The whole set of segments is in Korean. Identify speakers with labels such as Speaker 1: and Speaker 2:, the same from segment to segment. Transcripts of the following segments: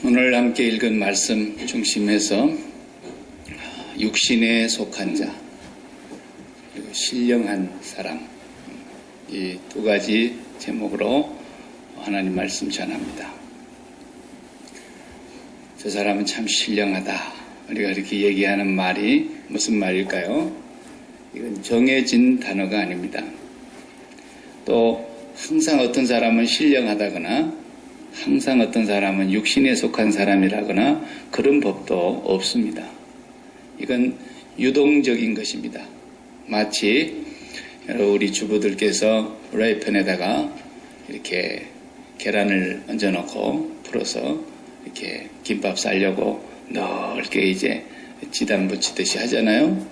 Speaker 1: 오늘 함께 읽은 말씀 중심에서 육신에 속한 자, 그리고 신령한 사람, 이 두 가지 제목으로 하나님 말씀 전합니다. 저 사람은 참 신령하다. 우리가 이렇게 얘기하는 말이 무슨 말일까요? 이건 정해진 단어가 아닙니다. 또 항상 어떤 사람은 신령하다거나 항상 어떤 사람은 육신에 속한 사람이라거나 그런 법도 없습니다. 이건 유동적인 것입니다. 마치 우리 주부들께서 프라이팬에다가 이렇게 계란을 얹어놓고 풀어서 이렇게 김밥 싸려고 넓게 이제 지단 붙이듯이 하잖아요.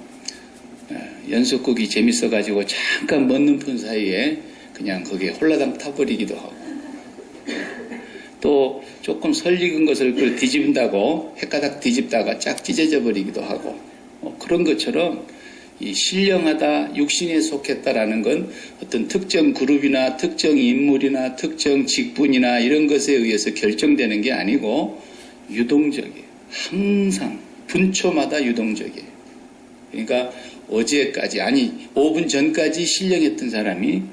Speaker 1: 연속국이 재밌어가지고 잠깐 먼 눈픈 사이에 그냥 거기에 홀라당 타버리기도 하고, 또 조금 설익은 것을 뒤집는다고 헷가닥 뒤집다가 쫙 찢어져 버리기도 하고, 그런 것처럼 이 신령하다, 육신에 속했다라는 건 어떤 특정 그룹이나 특정 인물이나 특정 직분이나 이런 것에 의해서 결정되는 게 아니고 유동적이에요. 항상 분초마다 유동적이에요. 그러니까 어제까지, 아니 5분 전까지 신령했던 사람이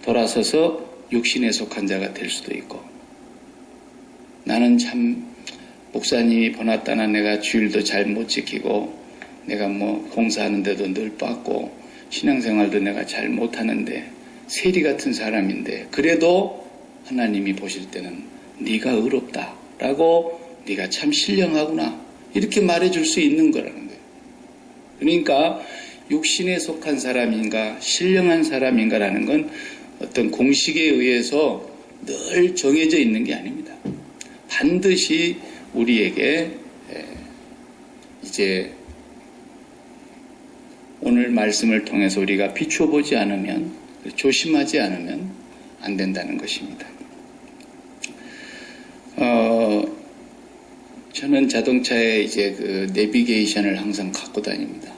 Speaker 1: 돌아서서 육신에 속한 자가 될 수도 있고, 나는 참 목사님이 보났다나 내가 주일도 잘 못 지키고 내가 뭐 봉사하는데도 늘 빠고 신앙생활도 내가 잘 못하는데 세리 같은 사람인데 그래도 하나님이 보실 때는 네가 의롭다 라고, 네가 참 신령하구나 이렇게 말해줄 수 있는 거라는 거예요. 그러니까 육신에 속한 사람인가 신령한 사람인가라는 건 어떤 공식에 의해서 늘 정해져 있는 게 아닙니다. 반드시 우리에게 이제 오늘 말씀을 통해서 우리가 비춰보지 않으면, 조심하지 않으면 안 된다는 것입니다. 저는 자동차에 이제 그 내비게이션을 항상 갖고 다닙니다.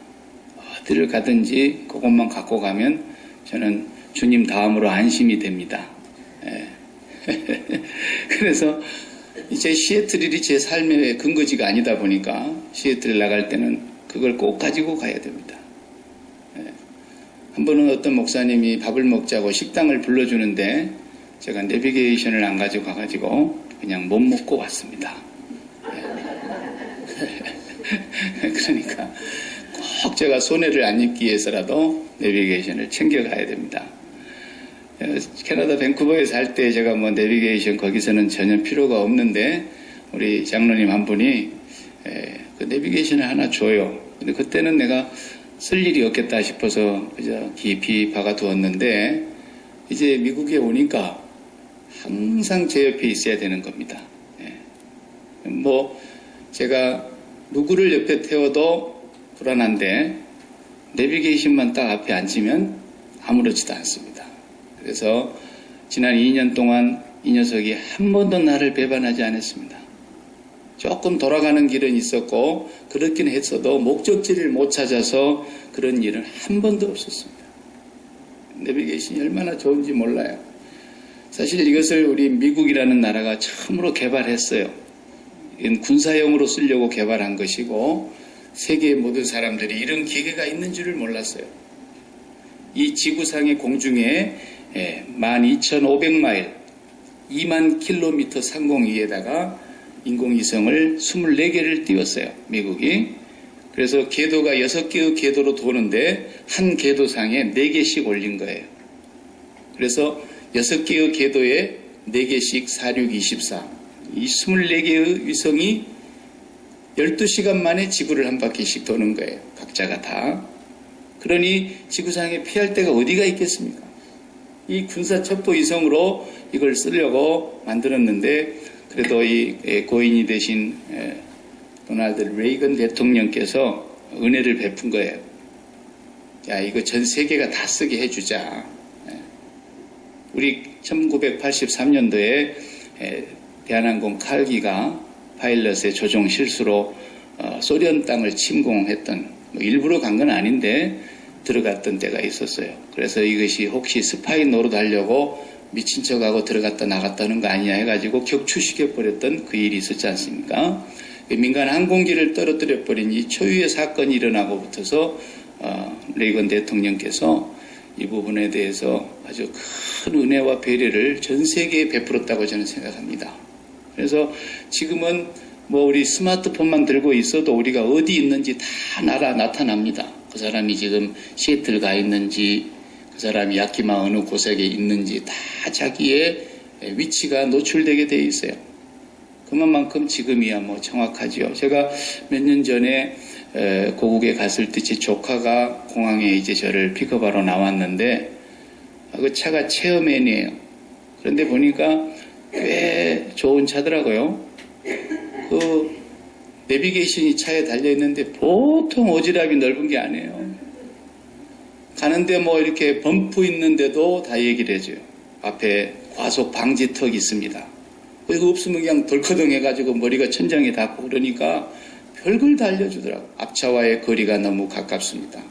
Speaker 1: 어디를 가든지 그것만 갖고 가면 저는 주님 다음으로 안심이 됩니다. 그래서 이제 시애틀이 제 삶의 근거지가 아니다 보니까 시애틀에 나갈 때는 그걸 꼭 가지고 가야 됩니다. 한 번은 어떤 목사님이 밥을 먹자고 식당을 불러주는데 제가 내비게이션을 안 가지고 가가지고 그냥 못 먹고 왔습니다. 그러니까 꼭 제가 손해를 안 입기 위해서라도 내비게이션을 챙겨가야 됩니다. 캐나다 밴쿠버에 살 때 제가 뭐 내비게이션 거기서는 전혀 필요가 없는데 우리 장로님 한 분이 그 내비게이션을 하나 줘요. 근데 그때는 내가 쓸 일이 없겠다 싶어서 그저 깊이 박아두었는데 이제 미국에 오니까 항상 제 옆에 있어야 되는 겁니다. 뭐 제가 누구를 옆에 태워도 불안한데 내비게이션만 딱 앞에 앉으면 아무렇지도 않습니다. 그래서 지난 2년 동안 이 녀석이 한 번도 나를 배반하지 않았습니다. 조금 돌아가는 길은 있었고 그렇긴 했어도 목적지를 못 찾아서 그런 일은 한 번도 없었습니다. 내비게이션이 얼마나 좋은지 몰라요. 사실 이것을 우리 미국이라는 나라가 처음으로 개발했어요. 이건 군사용으로 쓰려고 개발한 것이고 세계의 모든 사람들이 이런 기계가 있는 줄을 몰랐어요. 이 지구상의 공중에 12,500마일 2만 킬로미터 상공위에다가 인공위성을 24개를 띄웠어요. 미국이. 그래서 궤도가 6개의 궤도로 도는데 한 궤도상에 4개씩 올린 거예요. 그래서 6개의 궤도에 4개씩 4, 6, 24. 이 24개의 위성이 12시간 만에 지구를 한 바퀴씩 도는 거예요. 각자가 다. 그러니 지구상에 피할 데가 어디가 있겠습니까? 이 군사 첩보 위성으로 이걸 쓰려고 만들었는데 그래도 이 고인이 되신 도널드 레이건 대통령께서 은혜를 베푼 거예요. 야, 이거 전 세계가 다 쓰게 해주자. 우리 1983년도에 대한항공 칼기가 파일럿의 조종 실수로 소련 땅을 침공했던, 뭐 일부러 간 건 아닌데 들어갔던 때가 있었어요. 그래서 이것이 혹시 스파이 노릇하려고 미친 척하고 들어갔다 나갔다는 거 아니냐 해가지고 격추시켜버렸던 그 일이 있었지 않습니까? 민간 항공기를 떨어뜨려버린 이 초유의 사건이 일어나고부터서 레이건 대통령께서 이 부분에 대해서 아주 큰 은혜와 배려를 전 세계에 베풀었다고 저는 생각합니다. 그래서 지금은 뭐 우리 스마트폰만 들고 있어도 우리가 어디 있는지 다 나타납니다. 그 사람이 지금 시애틀 가 있는지, 그 사람이 야키마 어느 곳에 있는지 다 자기의 위치가 노출되게 돼 있어요. 그만큼 지금이야 뭐 정확하지요. 제가 몇 년 전에 고국에 갔을 때 제 조카가 공항에 이제 저를 픽업하러 나왔는데 그 차가 체어맨이에요. 그런데 보니까 꽤 좋은 차더라고요. 그 내비게이션이 차에 달려있는데 보통 오지랖이 넓은 게 아니에요. 가는데 뭐 이렇게 범프 있는데도 다 얘기를 해줘요. 앞에 과속 방지턱 있습니다. 이거 없으면 그냥 덜커덩 해가지고 머리가 천장에 닿고 그러니까 별걸 다 알려주더라고요. 앞차와의 거리가 너무 가깝습니다.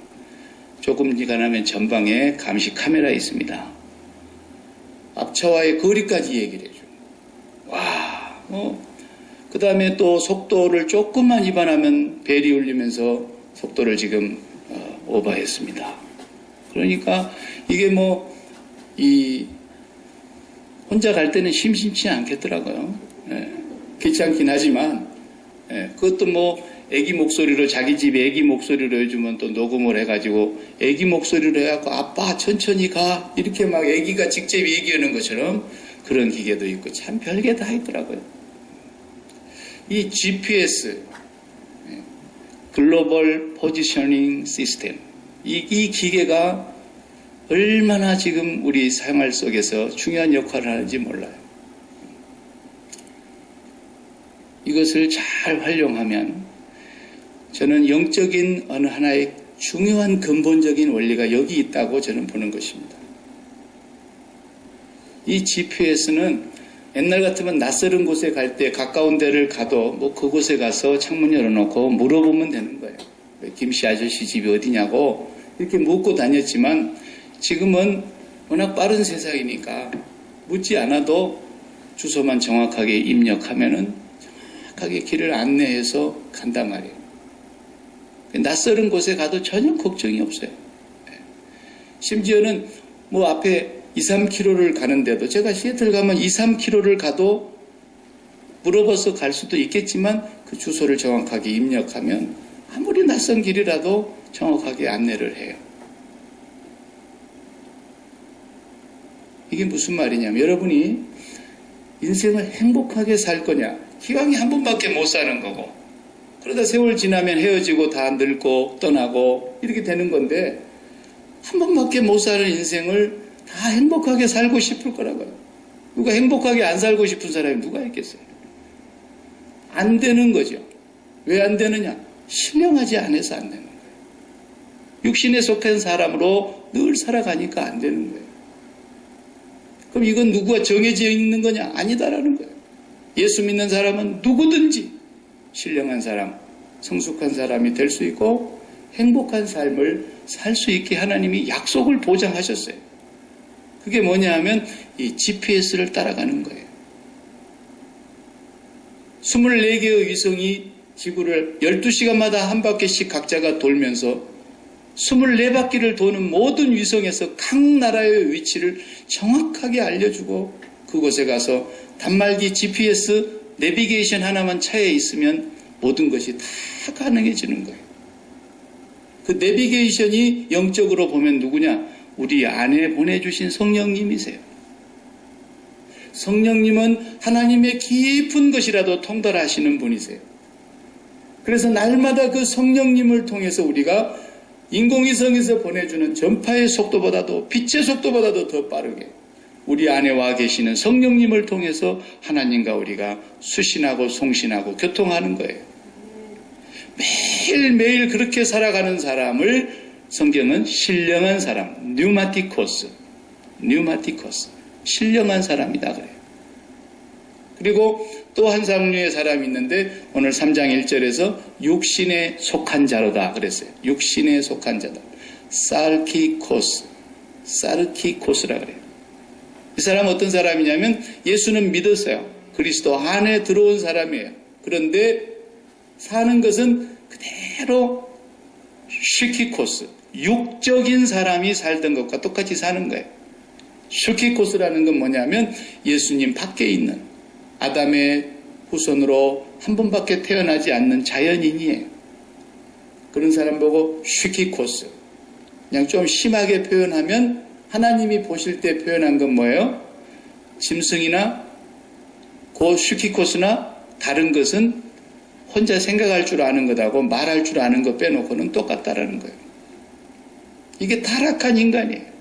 Speaker 1: 조금 지나면 전방에 감시 카메라 있습니다. 앞차와의 거리까지 얘기를 해줘요. 와, 그 다음에 또 속도를 조금만 위반하면 벨이 울리면서 속도를 지금 오버했습니다. 그러니까 이게 뭐 혼자 갈 때는 심심치 않겠더라고요. 귀찮긴 하지만 그것도 뭐 애기 목소리로 자기 집 애기 목소리로 해주면 또 녹음을 해가지고 애기 목소리로 해갖고 아빠 천천히 가 이렇게 막 애기가 직접 얘기하는 것처럼 그런 기계도 있고 참 별게 다 있더라고요. 이 GPS 글로벌 포지셔닝 시스템 이 기계가 얼마나 지금 우리 생활 속에서 중요한 역할을 하는지 몰라요. 이것을 잘 활용하면 저는 영적인 어느 하나의 중요한 근본적인 원리가 여기 있다고 저는 보는 것입니다. 이 GPS는 옛날 같으면 낯설은 곳에 갈 때 가까운 데를 가도 뭐 그곳에 가서 창문 열어놓고 물어보면 되는 거예요. 김씨 아저씨 집이 어디냐고 이렇게 묻고 다녔지만 지금은 워낙 빠른 세상이니까 묻지 않아도 주소만 정확하게 입력하면은 정확하게 길을 안내해서 간단 말이에요. 낯설은 곳에 가도 전혀 걱정이 없어요. 심지어는 뭐 앞에 2, 3km를 가는데도 제가 시애틀 가면 2, 3km를 가도 물어봐서 갈 수도 있겠지만 그 주소를 정확하게 입력하면 아무리 낯선 길이라도 정확하게 안내를 해요. 이게 무슨 말이냐면 여러분이 인생을 행복하게 살 거냐 기왕이 한 번밖에 못 사는 거고 그러다 세월 지나면 헤어지고 다 늙고 떠나고 이렇게 되는 건데 한 번밖에 못 사는 인생을 다 행복하게 살고 싶을 거라고요. 누가 행복하게 안 살고 싶은 사람이 누가 있겠어요? 안 되는 거죠. 왜 안 되느냐? 신령하지 않아서 안 되는 거예요. 육신에 속한 사람으로 늘 살아가니까 안 되는 거예요. 그럼 이건 누구가 정해져 있는 거냐? 아니다라는 거예요. 예수 믿는 사람은 누구든지 신령한 사람, 성숙한 사람이 될 수 있고 행복한 삶을 살 수 있게 하나님이 약속을 보장하셨어요. 그게 뭐냐 하면 이 GPS를 따라가는 거예요. 24개의 위성이 지구를 12시간마다 한 바퀴씩 각자가 돌면서 24바퀴를 도는 모든 위성에서 각 나라의 위치를 정확하게 알려주고 그곳에 가서 단말기 GPS 내비게이션 하나만 차에 있으면 모든 것이 다 가능해지는 거예요. 그 내비게이션이 영적으로 보면 누구냐? 우리 안에 보내주신 성령님이세요. 성령님은 하나님의 깊은 것이라도 통달하시는 분이세요. 그래서 날마다 그 성령님을 통해서 우리가 인공위성에서 보내주는 전파의 속도보다도 빛의 속도보다도 더 빠르게 우리 안에 와 계시는 성령님을 통해서 하나님과 우리가 수신하고 송신하고 교통하는 거예요. 매일매일 그렇게 살아가는 사람을 성경은 신령한 사람, 뉴마티코스, 신령한 사람이다 그래요. 그리고 또 한 상류의 사람이 있는데 오늘 3장 1절에서 육신에 속한 자로다 그랬어요. 육신에 속한 자다. 사르키코스라 그래요. 이 사람은 어떤 사람이냐면 예수는 믿었어요. 그리스도 안에 들어온 사람이에요. 그런데 사는 것은 그대로 슈키코스, 육적인 사람이 살던 것과 똑같이 사는 거예요. 슈키코스라는 건 뭐냐면 예수님 밖에 있는 아담의 후손으로 한 번밖에 태어나지 않는 자연인이에요. 그런 사람 보고 슈키코스. 그냥 좀 심하게 표현하면 하나님이 보실 때 표현한 건 뭐예요? 짐승이나 그 슈키코스나 다른 것은 혼자 생각할 줄 아는 것하고 말할 줄 아는 것 빼놓고는 똑같다라는 거예요. 이게 타락한 인간이에요.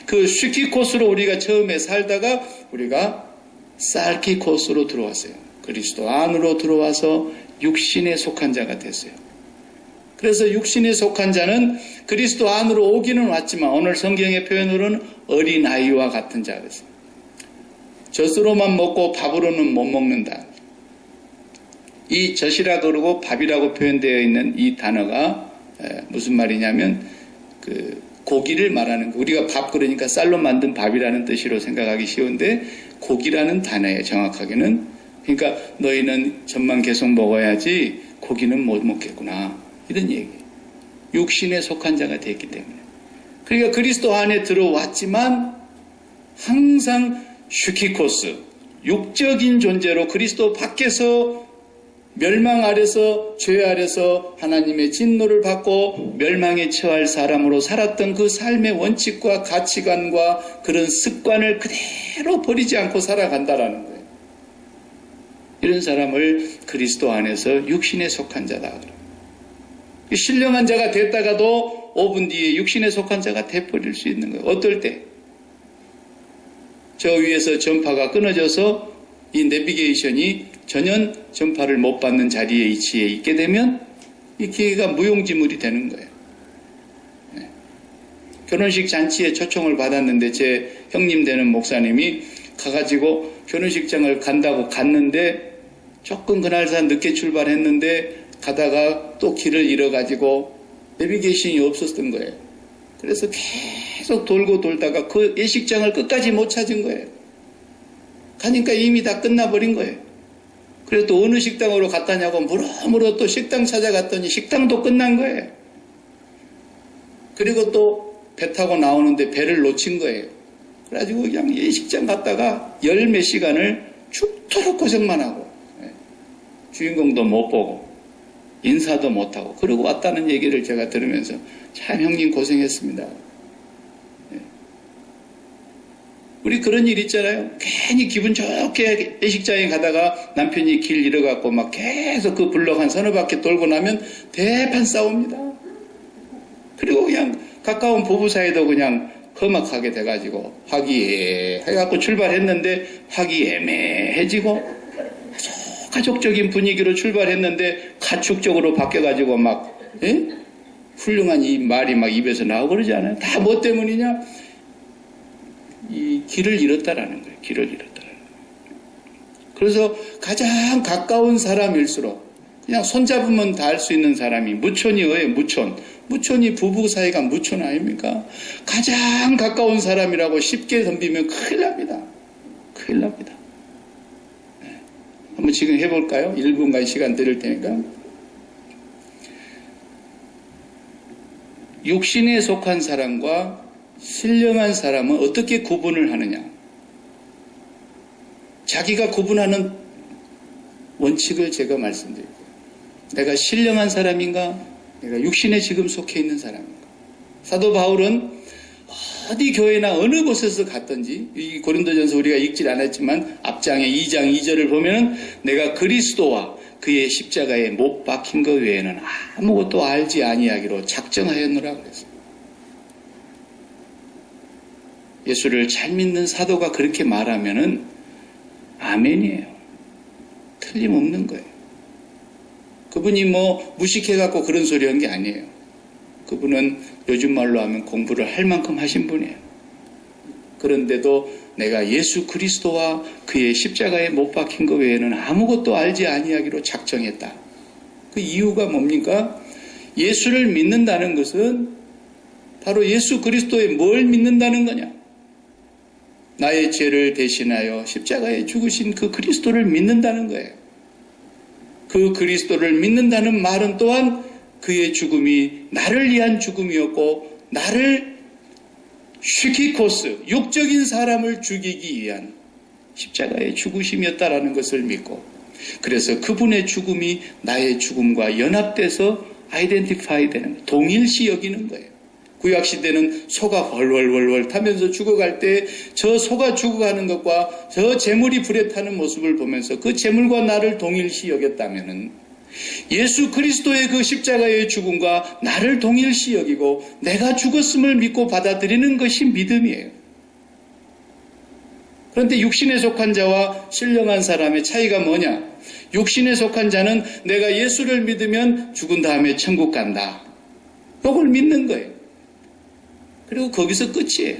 Speaker 1: 그 슈키코스로 우리가 처음에 살다가 우리가 살키코스로 들어왔어요. 그리스도 안으로 들어와서 육신에 속한 자가 됐어요. 그래서 육신에 속한 자는 그리스도 안으로 오기는 왔지만 오늘 성경의 표현으로는 어린아이와 같은 자가 됐어요. 젖으로만 먹고 밥으로는 못 먹는다. 이 젖이라 그러고 밥이라고 표현되어 있는 이 단어가 무슨 말이냐면 그 고기를 말하는 거. 우리가 밥 그러니까 쌀로 만든 밥이라는 뜻으로 생각하기 쉬운데 고기라는 단어예요. 정확하게는. 그러니까 너희는 젖만 계속 먹어야지 고기는 못 먹겠구나. 이런 얘기예요. 육신에 속한 자가 됐기 때문에. 그러니까 그리스도 안에 들어왔지만 항상 슈키코스, 육적인 존재로 그리스도 밖에서 멸망 아래서 죄 아래서 하나님의 진노를 받고 멸망에 처할 사람으로 살았던 그 삶의 원칙과 가치관과 그런 습관을 그대로 버리지 않고 살아간다라는 거예요. 이런 사람을 그리스도 안에서 육신에 속한 자다. 신령한 자가 됐다가도 5분 뒤에 육신에 속한 자가 돼버릴 수 있는 거예요. 어떨 때? 저 위에서 전파가 끊어져서 이 내비게이션이 전혀 전파를 못 받는 자리에 위치해 있게 되면 이 기계가 무용지물이 되는 거예요. 네. 결혼식 잔치에 초청을 받았는데 제 형님 되는 목사님이 가가지고 결혼식장을 간다고 갔는데 조금 그날서 늦게 출발했는데 가다가 또 길을 잃어가지고 내비게이션이 없었던 거예요. 그래서 계속 돌고 돌다가 그 예식장을 끝까지 못 찾은 거예요. 가니까 이미 다 끝나버린 거예요. 그래서 또 어느 식당으로 갔다냐고 물어물어 또 식당 찾아갔더니 식당도 끝난 거예요. 그리고 또 배 타고 나오는데 배를 놓친 거예요. 그래가지고 그냥 예식장 갔다가 열 몇 시간을 죽도록 고생만 하고 주인공도 못 보고 인사도 못하고 그러고 왔다는 얘기를 제가 들으면서 참 형님 고생했습니다. 우리 그런 일 있잖아요. 괜히 기분 좋게 예식장에 가다가 남편이 길 잃어갖고 막 계속 그 블럭 한 서너 바퀴 돌고 나면 대판 싸웁니다. 그리고 그냥 가까운 부부 사이도 그냥 험악하게 돼가지고 화기애애해갖고 출발했는데 화기애매해지고 아주 가족적인 분위기로 출발했는데 가축적으로 바뀌어가지고 막 훌륭한 이 말이 막 입에서 나오고 그러지 않아요? 다 뭐 때문이냐? 이 길을 잃었다라는 거예요. 길을 잃었다라는 거예요. 그래서 가장 가까운 사람일수록 그냥 손잡으면 다 할 수 있는 사람이 무촌이 왜요? 무촌이 부부 사이가 무촌 아닙니까? 가장 가까운 사람이라고 쉽게 덤비면 큰일 납니다. 큰일 납니다. 네. 한번 지금 해볼까요? 1분간 시간 드릴 테니까. 육신에 속한 사람과 신령한 사람은 어떻게 구분을 하느냐? 자기가 구분하는 원칙을 제가 말씀드릴게요. 내가 신령한 사람인가? 내가 육신에 지금 속해 있는 사람인가? 사도 바울은 어디 교회나 어느 곳에서 갔든지 이 고린도전서 우리가 읽질 않았지만 앞장에 2장 2절을 보면 내가 그리스도와 그의 십자가에 못 박힌 것 외에는 아무것도 알지 아니하기로 작정하였노라 그랬어요. 예수를 잘 믿는 사도가 그렇게 말하면은 아멘이에요. 틀림없는 거예요. 그분이 뭐 무식해갖고 그런 소리 한 게 아니에요. 그분은 요즘 말로 하면 공부를 할 만큼 하신 분이에요. 그런데도 내가 예수 그리스도와 그의 십자가에 못 박힌 것 외에는 아무것도 알지 아니하기로 작정했다. 그 이유가 뭡니까? 예수를 믿는다는 것은 바로 예수 그리스도에 뭘 믿는다는 거냐? 나의 죄를 대신하여 십자가에 죽으신 그 그리스도를 믿는다는 거예요. 그 그리스도를 믿는다는 말은 또한 그의 죽음이 나를 위한 죽음이었고 나를 슈키코스, 육적인 사람을 죽이기 위한 십자가의 죽으심이었다라는 것을 믿고, 그래서 그분의 죽음이 나의 죽음과 연합돼서 아이덴티파이 되는 거예요. 동일시 여기는 거예요. 구약시대는 소가 훨훨훨 타면서 죽어갈 때 저 소가 죽어가는 것과 저 재물이 불에 타는 모습을 보면서 그 재물과 나를 동일시 여겼다면은 예수 그리스도의 그 십자가의 죽음과 나를 동일시 여기고 내가 죽었음을 믿고 받아들이는 것이 믿음이에요. 그런데 육신에 속한 자와 신령한 사람의 차이가 뭐냐? 육신에 속한 자는 내가 예수를 믿으면 죽은 다음에 천국 간다. 이걸 믿는 거예요. 그리고 거기서 끝이에요.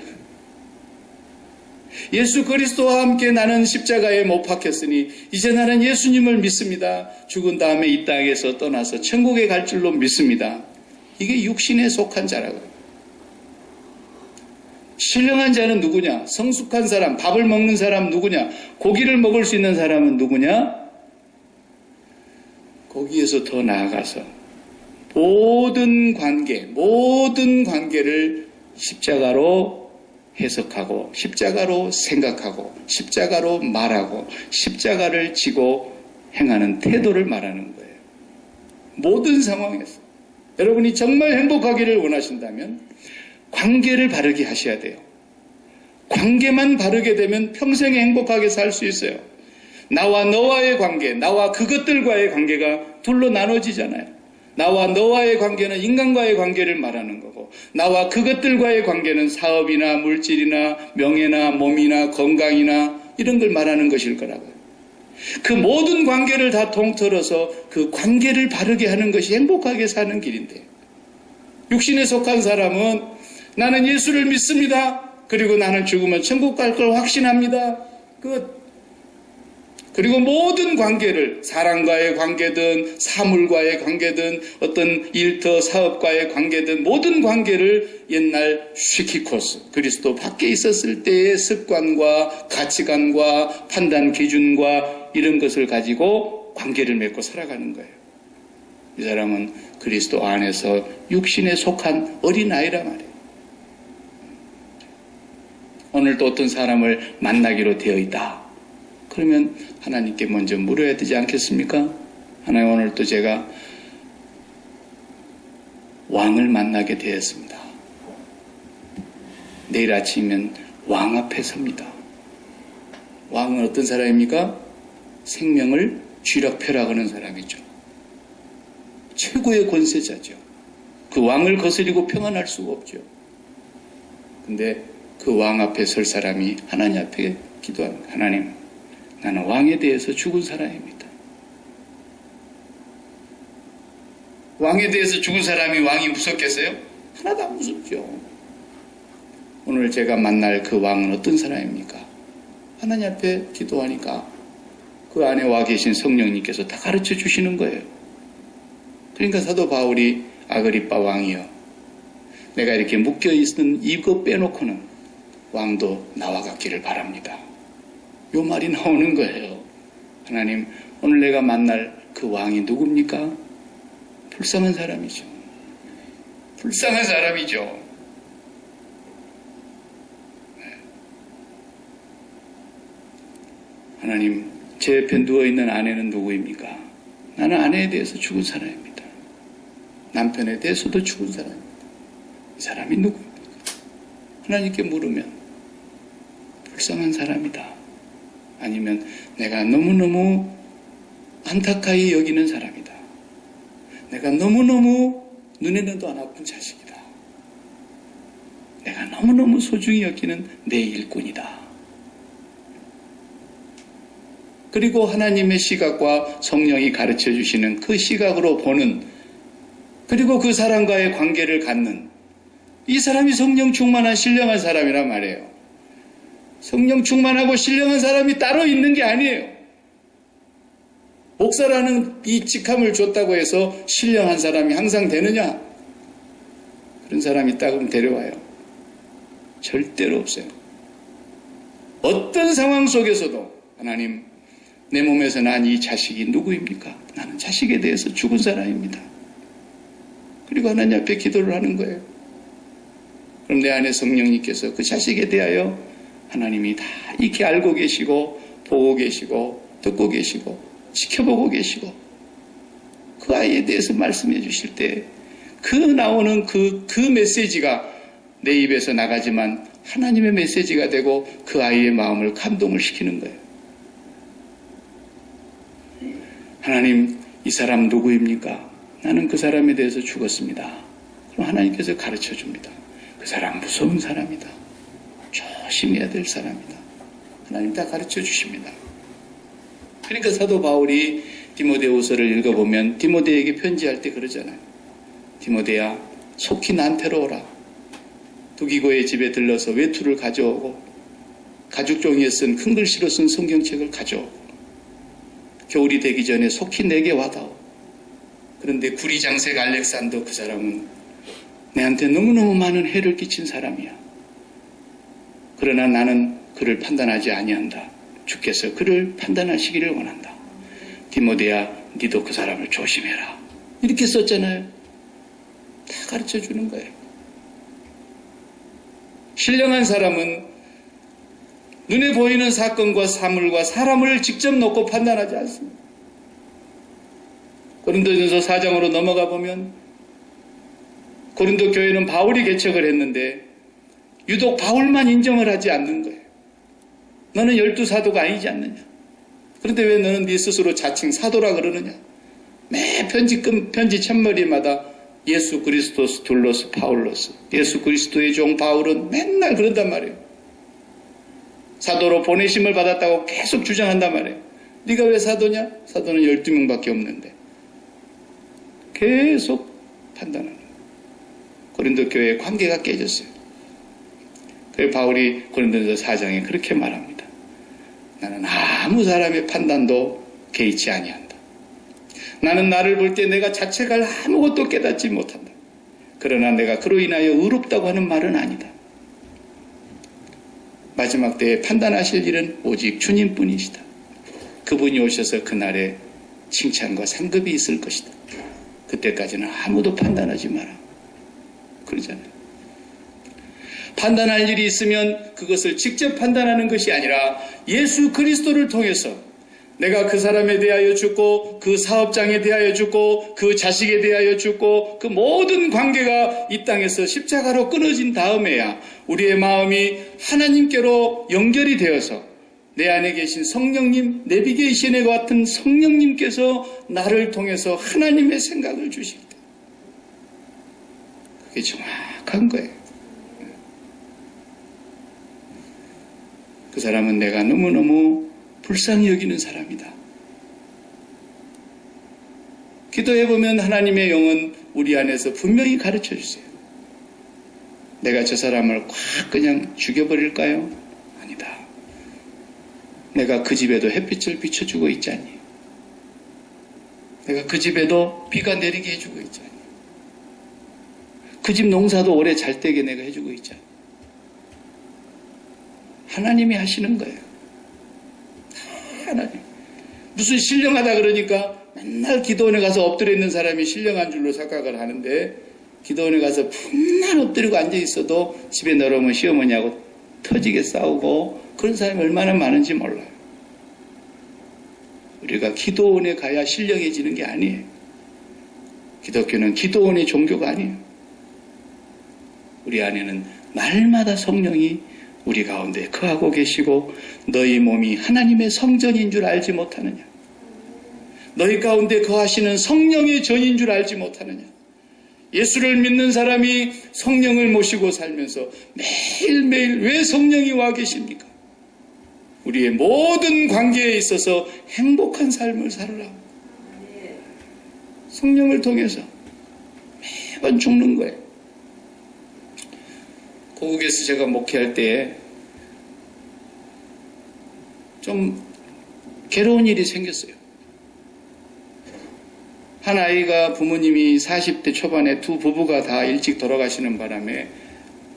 Speaker 1: 예수 그리스도와 함께 나는 십자가에 못 박혔으니 이제 나는 예수님을 믿습니다. 죽은 다음에 이 땅에서 떠나서 천국에 갈 줄로 믿습니다. 이게 육신에 속한 자라고요. 신령한 자는 누구냐? 성숙한 사람, 밥을 먹는 사람 누구냐? 고기를 먹을 수 있는 사람은 누구냐? 거기에서 더 나아가서 모든 관계를 십자가로 해석하고 십자가로 생각하고 십자가로 말하고 십자가를 지고 행하는 태도를 말하는 거예요. 모든 상황에서 여러분이 정말 행복하기를 원하신다면 관계를 바르게 하셔야 돼요. 관계만 바르게 되면 평생에 행복하게 살 수 있어요. 나와 너와의 관계, 나와 그것들과의 관계가 둘로 나눠지잖아요. 나와 너와의 관계는 인간과의 관계를 말하는 거고, 나와 그것들과의 관계는 사업이나 물질이나 명예나 몸이나 건강이나 이런 걸 말하는 것일 거라고요. 그 모든 관계를 다 통틀어서 그 관계를 바르게 하는 것이 행복하게 사는 길인데, 육신에 속한 사람은 나는 예수를 믿습니다. 그리고 나는 죽으면 천국 갈 걸 확신합니다. 그리고 모든 관계를, 사람과의 관계든 사물과의 관계든 어떤 일터 사업과의 관계든 모든 관계를 옛날 슈키코스, 그리스도 밖에 있었을 때의 습관과 가치관과 판단 기준과 이런 것을 가지고 관계를 맺고 살아가는 거예요. 이 사람은 그리스도 안에서 육신에 속한 어린아이란 말이에요. 오늘도 어떤 사람을 만나기로 되어 있다. 그러면 하나님께 먼저 물어야 되지 않겠습니까? 하나님, 오늘 또 제가 왕을 만나게 되었습니다. 내일 아침이면 왕 앞에 섭니다. 왕은 어떤 사람입니까? 생명을 쥐락펴락하는 사람이죠. 최고의 권세자죠. 그 왕을 거스리고 평안할 수가 없죠. 근데 그 왕 앞에 설 사람이 하나님 앞에 기도합니다. 하나님, 나는 왕에 대해서 죽은 사람입니다. 왕에 대해서 죽은 사람이 왕이 무섭겠어요? 하나도 안 무섭죠. 오늘 제가 만날 그 왕은 어떤 사람입니까? 하나님 앞에 기도하니까 그 안에 와 계신 성령님께서 다 가르쳐 주시는 거예요. 그러니까 사도 바울이 아그리빠 왕이여, 내가 이렇게 묶여있는 이거 빼놓고는 왕도 나와 같기를 바랍니다. 요 말이 나오는 거예요. 하나님, 오늘 내가 만날 그 왕이 누굽니까? 불쌍한 사람이죠. 불쌍한 사람이죠. 하나님, 제 옆에 누워있는 아내는 누구입니까? 나는 아내에 대해서 죽은 사람입니다. 남편에 대해서도 죽은 사람입니다. 이 사람이 누구입니까? 하나님께 물으면 불쌍한 사람이다. 아니면 내가 너무너무 안타까이 여기는 사람이다. 내가 너무너무 눈에는도 안 아픈 자식이다. 내가 너무너무 소중히 여기는 내 일꾼이다. 그리고 하나님의 시각과 성령이 가르쳐 주시는 그 시각으로 보는, 그리고 그 사람과의 관계를 갖는, 이 사람이 성령 충만한 신령한 사람이란 말이에요. 성령 충만하고 신령한 사람이 따로 있는 게 아니에요. 목사라는 이 직함을 줬다고 해서 신령한 사람이 항상 되느냐? 그런 사람 있다 그러면 데려와요. 절대로 없어요. 어떤 상황 속에서도 하나님, 내 몸에서 난 이 자식이 누구입니까? 나는 자식에 대해서 죽은 사람입니다. 그리고 하나님 앞에 기도를 하는 거예요. 그럼 내 안에 성령님께서 그 자식에 대하여 하나님이 다 익히 알고 계시고 보고 계시고 듣고 계시고 지켜보고 계시고 그 아이에 대해서 말씀해 주실 때 그 나오는 그 메시지가 내 입에서 나가지만 하나님의 메시지가 되고 그 아이의 마음을 감동을 시키는 거예요. 하나님, 이 사람 누구입니까? 나는 그 사람에 대해서 죽었습니다. 그럼 하나님께서 가르쳐 줍니다. 그 사람 무서운 사람이다. 조심해야 될 사람이다. 하나님 다 가르쳐 주십니다. 그러니까 사도 바울이 디모데후서를 읽어보면 디모데에게 편지할 때 그러잖아요. 디모데야, 속히 나한테로 오라. 두기고의 집에 들러서 외투를 가져오고 가죽 종이에 쓴 큰 글씨로 쓴 성경책을 가져오고 겨울이 되기 전에 속히 내게 와다오. 그런데 구리장색 알렉산더, 그 사람은 내한테 너무너무 많은 해를 끼친 사람이야. 그러나 나는 그를 판단하지 아니한다. 주께서 그를 판단하시기를 원한다. 디모데야, 니도 그 사람을 조심해라. 이렇게 썼잖아요. 다 가르쳐 주는 거예요. 신령한 사람은 눈에 보이는 사건과 사물과 사람을 직접 놓고 판단하지 않습니다. 고린도전서 4장으로 넘어가 보면 고린도 교회는 바울이 개척을 했는데 유독 바울만 인정을 하지 않는 거예요. 너는 12사도가 아니지 않느냐. 그런데 왜 너는 네 스스로 자칭 사도라 그러느냐. 매 편지 첫머리마다 예수 그리스도스 둘로스 파울로스, 예수 그리스도의 종 바울은 맨날 그런단 말이에요. 사도로 보내심을 받았다고 계속 주장한단 말이에요. 네가 왜 사도냐? 사도는 12명밖에 없는데. 계속 판단하는 거예요. 고린도 교회의 관계가 깨졌어요. 그래서 바울이 고린도전서 4장에 그렇게 말합니다. 나는 아무 사람의 판단도 개의치 아니한다. 나는 나를 볼 때 내가 자책할 아무것도 깨닫지 못한다. 그러나 내가 그로 인하여 의롭다고 하는 말은 아니다. 마지막 때에 판단하실 일은 오직 주님뿐이시다. 그분이 오셔서 그날에 칭찬과 상급이 있을 것이다. 그때까지는 아무도 판단하지 마라. 그러잖아요. 판단할 일이 있으면 그것을 직접 판단하는 것이 아니라 예수 그리스도를 통해서 내가 그 사람에 대하여 죽고 그 사업장에 대하여 죽고 그 자식에 대하여 죽고 그 모든 관계가 이 땅에서 십자가로 끊어진 다음에야 우리의 마음이 하나님께로 연결이 되어서 내 안에 계신 성령님, 내비게이션에 같은 성령님께서 나를 통해서 하나님의 생각을 주실 때 그게 정확한 거예요. 그 사람은 내가 너무너무 불쌍히 여기는 사람이다. 기도해보면 하나님의 영은 우리 안에서 분명히 가르쳐 주세요. 내가 저 사람을 확 그냥 죽여버릴까요? 아니다. 내가 그 집에도 햇빛을 비춰주고 있지 않니? 내가 그 집에도 비가 내리게 해주고 있지 않니? 그 집 농사도 오래 잘 되게 내가 해주고 있지 않니? 하나님이 하시는 거예요. 하나님. 무슨 신령하다 그러니까 맨날 기도원에 가서 엎드려 있는 사람이 신령한 줄로 착각을 하는데 기도원에 가서 맨날 엎드리고 앉아 있어도 집에 내려오면 시어머니하고 터지게 싸우고 그런 사람이 얼마나 많은지 몰라요. 우리가 기도원에 가야 신령해지는 게 아니에요. 기독교는 기도원의 종교가 아니에요. 우리 안에는 날마다 성령이 우리 가운데 거하고 계시고 너희 몸이 하나님의 성전인 줄 알지 못하느냐? 너희 가운데 거하시는 성령의 전인 줄 알지 못하느냐? 예수를 믿는 사람이 성령을 모시고 살면서 매일매일 왜 성령이 와 계십니까? 우리의 모든 관계에 있어서 행복한 삶을 살으라. 성령을 통해서 매번 죽는 거예요. 고국에서 제가 목회할 때 좀 괴로운 일이 생겼어요. 한 아이가 부모님이 40대 초반에 두 부부가 다 일찍 돌아가시는 바람에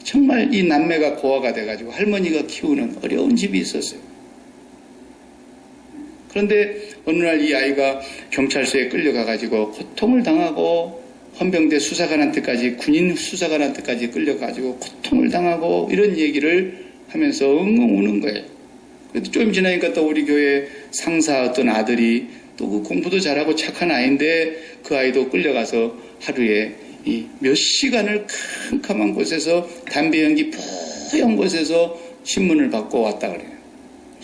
Speaker 1: 정말 이 남매가 고아가 돼가지고 할머니가 키우는 어려운 집이 있었어요. 그런데 어느 날 이 아이가 경찰서에 끌려가가지고 고통을 당하고 헌병대 수사관한테까지, 군인 수사관한테까지 끌려가지고 고통을 당하고 이런 얘기를 하면서 엉엉 우는 거예요. 그래도 좀 지나니까 또 우리 교회 상사 어떤 아들이 또 그 공부도 잘하고 착한 아이인데 그 아이도 끌려가서 하루에 이 몇 시간을 캄캄한 곳에서 담배 연기 뽀얀 곳에서 신문을 받고 왔다 그래요.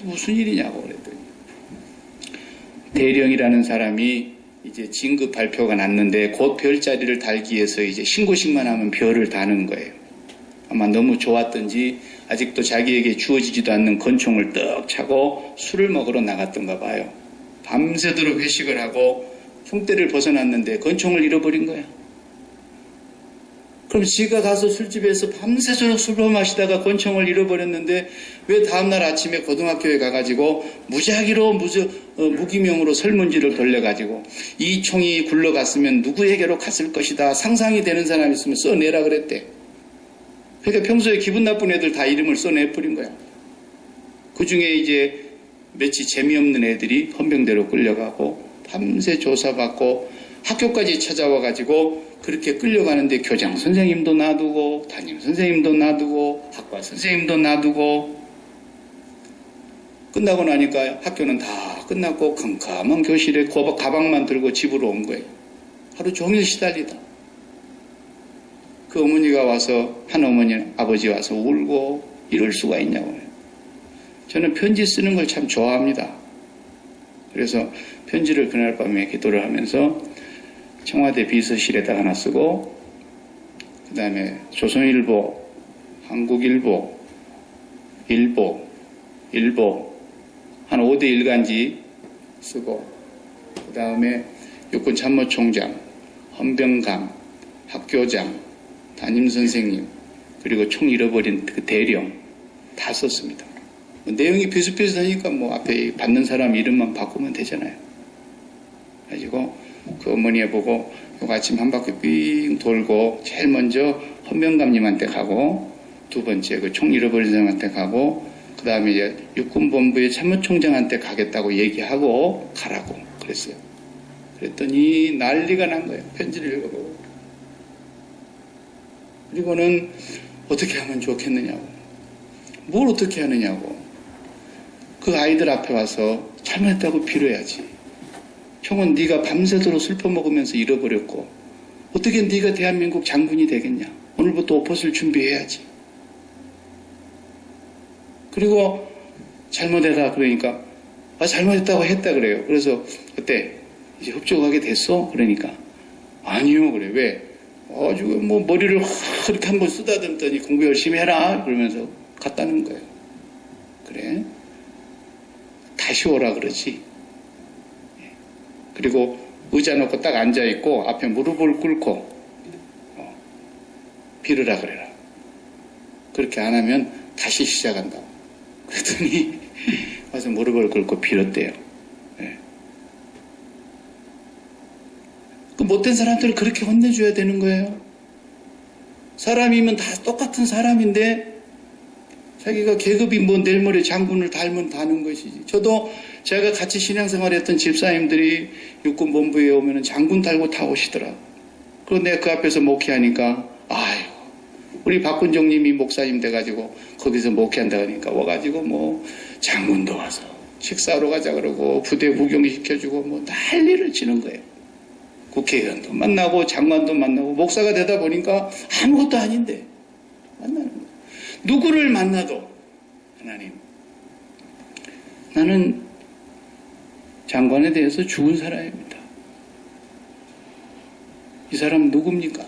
Speaker 1: 무슨 일이냐고 그랬더니 대령이라는 사람이 이제 진급 발표가 났는데 곧 별자리를 달기 위해서 이제 신고식만 하면 별을 다는 거예요. 아마 너무 좋았던지 아직도 자기에게 주어지지도 않는 권총을 떡 차고 술을 먹으러 나갔던가 봐요. 밤새도록 회식을 하고 총대를 벗어났는데 권총을 잃어버린 거야. 그럼 지가 가서 술집에서 밤새도록 술을 마시다가 권총을 잃어버렸는데 왜 다음날 아침에 고등학교에 가가지고 무작위로 무기명으로 설문지를 돌려가지고 이 총이 굴러갔으면 누구에게로 갔을 것이다 상상이 되는 사람이 있으면 써내라 그랬대. 그러니까 평소에 기분 나쁜 애들 다 이름을 써내버린 거야. 그 중에 이제 며칠 재미없는 애들이 헌병대로 끌려가고 밤새 조사받고 학교까지 찾아와가지고 그렇게 끌려가는데 교장 선생님도 놔두고 담임 선생님도 놔두고 학과 선생님도 놔두고 끝나고 나니까 학교는 다 끝났고 캄캄한 교실에 가방만 들고 집으로 온 거예요. 하루 종일 시달리다. 그 어머니가 와서 한 어머니 아버지 와서 울고 이럴 수가 있냐고. 저는 편지 쓰는 걸 참 좋아합니다. 그래서 편지를 그날 밤에 기도를 하면서 청와대 비서실에다 하나 쓰고 그 다음에 조선일보, 한국일보, 일보 한 5대 일간지 쓰고 그 다음에 육군참모총장, 헌병감, 학교장, 담임선생님 그리고 총 잃어버린 그 대령 다 썼습니다. 내용이 비슷비슷하니까 뭐 앞에 받는 사람 이름만 바꾸면 되잖아요. 그래가지고 그 어머니에 보고 요 아침 한 바퀴 삥 돌고 제일 먼저 헌병감님한테 가고 두 번째 그 총 잃어버린 사람한테 가고 그 다음에 이제 육군본부의 참모총장한테 가겠다고 얘기하고 가라고 그랬어요. 그랬더니 난리가 난 거예요. 편지를 읽어보고. 그리고는 어떻게 하면 좋겠느냐고. 뭘 어떻게 하느냐고. 그 아이들 앞에 와서 잘못했다고 빌어야지. 형은 네가 밤새도록 슬퍼 먹으면서 잃어버렸고 어떻게 네가 대한민국 장군이 되겠냐. 오늘부터 옷벗을 준비해야지. 그리고 잘못했다 그러니까 잘못했다고 했다 그래요. 그래서 그때 이제 협조하게 됐어? 그러니까 아니요 그래. 왜? 아주 뭐 머리를 그렇게 한번 쓰다듬더니 공부 열심히 해라 그러면서 갔다는 거예요. 그래? 다시 오라 그러지. 그리고 의자 놓고 딱 앉아있고 앞에 무릎을 꿇고 빌으라 그래라. 그렇게 안 하면 다시 시작한다. 그랬더니 와서 무릎을 꿇고 빌었대요. 네. 그 못된 사람들을 그렇게 혼내줘야 되는 거예요. 사람이면 다 똑같은 사람인데 자기가 계급이 뭐 내일 모레 장군을 닮은 다는 것이지. 저도 제가 같이 신앙생활했던 집사님들이 육군본부에 오면 장군 달고 다 오시더라. 그런데 내가 그 앞에서 목회하니까 아유 우리 박군종님이 목사님 돼가지고 거기서 목회한다 그러니까 와가지고 뭐 장군도 와서 식사하러 가자 그러고 부대 구경시켜주고 뭐 난리를 치는 거예요. 국회의원도 만나고 장관도 만나고 목사가 되다 보니까 아무것도 아닌데 만나는 거예요. 누구를 만나도 하나님 나는 장관에 대해서 죽은 사람입니다. 이 사람 누굽니까?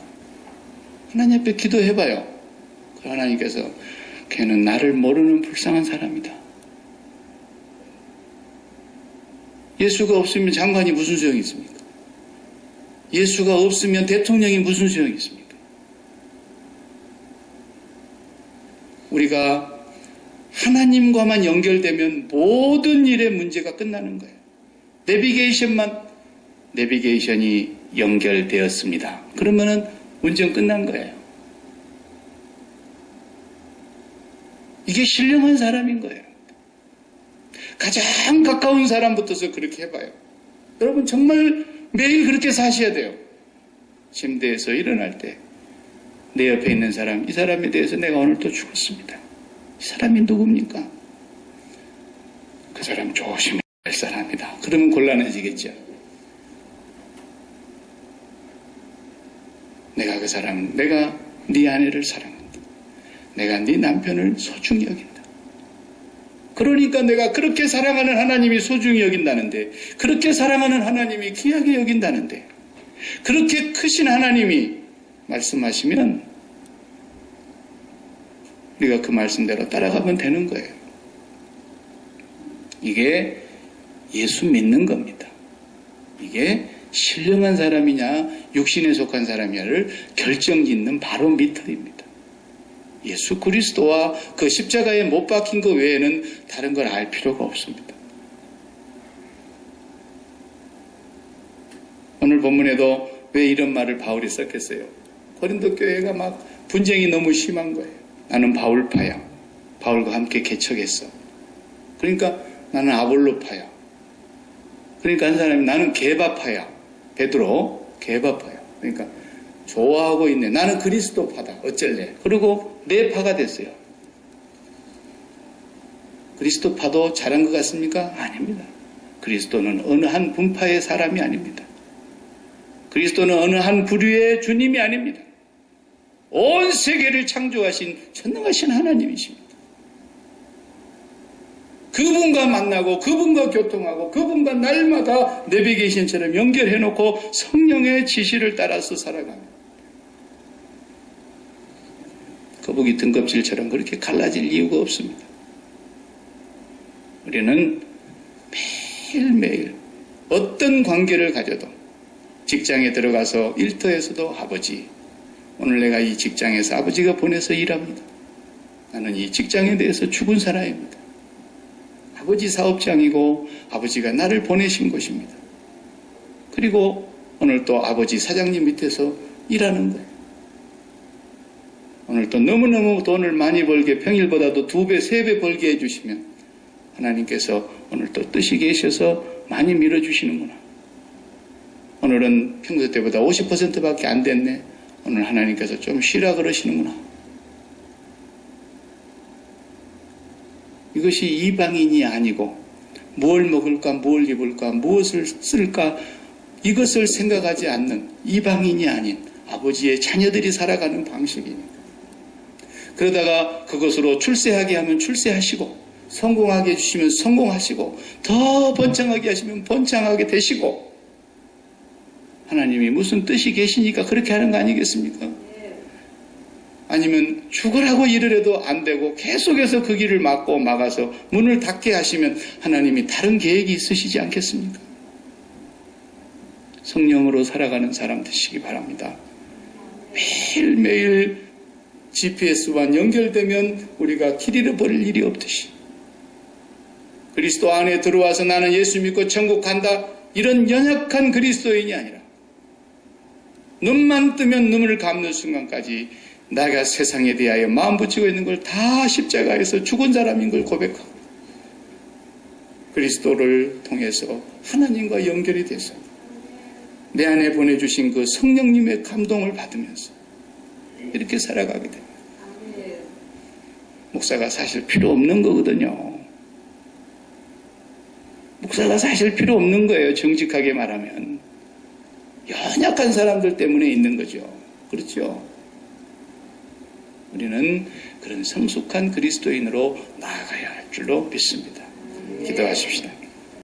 Speaker 1: 하나님 앞에 기도해봐요. 그 하나님께서 걔는 나를 모르는 불쌍한 사람이다. 예수가 없으면 장관이 무슨 소용이 있습니까? 예수가 없으면 대통령이 무슨 소용이 있습니까? 우리가 하나님과만 연결되면 모든 일의 문제가 끝나는 거예요. 내비게이션이 연결되었습니다. 그러면은 운전 끝난 거예요. 이게 신령한 사람인 거예요. 가장 가까운 사람부터서 그렇게 해봐요. 여러분 정말 매일 그렇게 사셔야 돼요. 침대에서 일어날 때 내 옆에 있는 사람, 이 사람에 대해서 내가 오늘 또 죽었습니다. 이 사람이 누굽니까? 그 사람 조심해야 할 사람이다. 그러면 곤란해지겠죠. 내가 그 사람, 내가 네 아내를 사랑한다. 내가 네 남편을 소중히 여긴다. 그러니까 내가 그렇게 사랑하는 하나님이 소중히 여긴다는데, 그렇게 사랑하는 하나님이 귀하게 여긴다는데, 그렇게 크신 하나님이 말씀하시면 우리가 그 말씀대로 따라가면 되는 거예요. 이게 예수 믿는 겁니다. 이게 신령한 사람이냐 육신에 속한 사람이냐를 결정짓는 바로 미터입니다. 예수 그리스도와 그 십자가에 못 박힌 것 외에는 다른 걸 알 필요가 없습니다. 오늘 본문에도 왜 이런 말을 바울이 썼겠어요? 고린도 교회가 막 분쟁이 너무 심한 거예요. 나는 바울파야. 바울과 함께 개척했어. 그러니까 나는 아볼로파야. 그러니까 한 사람이 나는 게바파야. 베드로 게바파야. 그러니까 좋아하고 있네. 나는 그리스도파다. 어쩔래. 그리고 내 파가 됐어요. 그리스도파도 잘한 것 같습니까? 아닙니다. 그리스도는 어느 한 분파의 사람이 아닙니다. 그리스도는 어느 한 부류의 주님이 아닙니다. 온 세계를 창조하신 전능하신 하나님이십니다. 그분과 만나고 그분과 교통하고 그분과 날마다 내비게이션처럼 연결해놓고 성령의 지시를 따라서 살아갑니다. 거북이 등껍질처럼 그렇게 갈라질 이유가 없습니다. 우리는 매일매일 어떤 관계를 가져도 직장에 들어가서 일터에서도 아버지, 오늘 내가 이 직장에서 아버지가 보내서 일합니다. 나는 이 직장에 대해서 죽은 사람입니다. 아버지 사업장이고 아버지가 나를 보내신 곳입니다. 그리고 오늘 또 아버지 사장님 밑에서 일하는 거예요. 오늘 또 너무너무 돈을 많이 벌게 평일보다도 2배, 3배 벌게 해주시면 하나님께서 오늘 또 뜻이 계셔서 많이 밀어주시는구나. 오늘은 평소 때보다 50%밖에 안 됐네. 오늘 하나님께서 좀 쉬라 그러시는구나. 이것이 이방인이 아니고 뭘 먹을까, 뭘 입을까, 무엇을 쓸까 이것을 생각하지 않는 이방인이 아닌 아버지의 자녀들이 살아가는 방식입니다. 그러다가 그것으로 출세하게 하면 출세하시고 성공하게 해주시면 성공하시고 더 번창하게 하시면 번창하게 되시고 하나님이 무슨 뜻이 계시니까 그렇게 하는 거 아니겠습니까? 아니면 죽으라고 일을 해도 안 되고 계속해서 그 길을 막고 막아서 문을 닫게 하시면 하나님이 다른 계획이 있으시지 않겠습니까? 성령으로 살아가는 사람 되시기 바랍니다. 매일매일 GPS와 연결되면 우리가 길 잃어버릴 일이 없듯이 그리스도 안에 들어와서 나는 예수 믿고 천국 간다 이런 연약한 그리스도인이 아니라 눈만 뜨면 눈을 감는 순간까지 내가 세상에 대하여 마음 붙이고 있는 걸 다 십자가에서 죽은 사람인 걸 고백하고 그리스도를 통해서 하나님과 연결이 돼서 내 안에 보내주신 그 성령님의 감동을 받으면서 이렇게 살아가게 됩니다. 목사가 사실 필요 없는 거거든요. 목사가 사실 필요 없는 거예요. 정직하게 말하면. 연약한 사람들 때문에 있는 거죠. 그렇죠? 우리는 그런 성숙한 그리스도인으로 나아가야 할 줄로 믿습니다. 기도하십시다.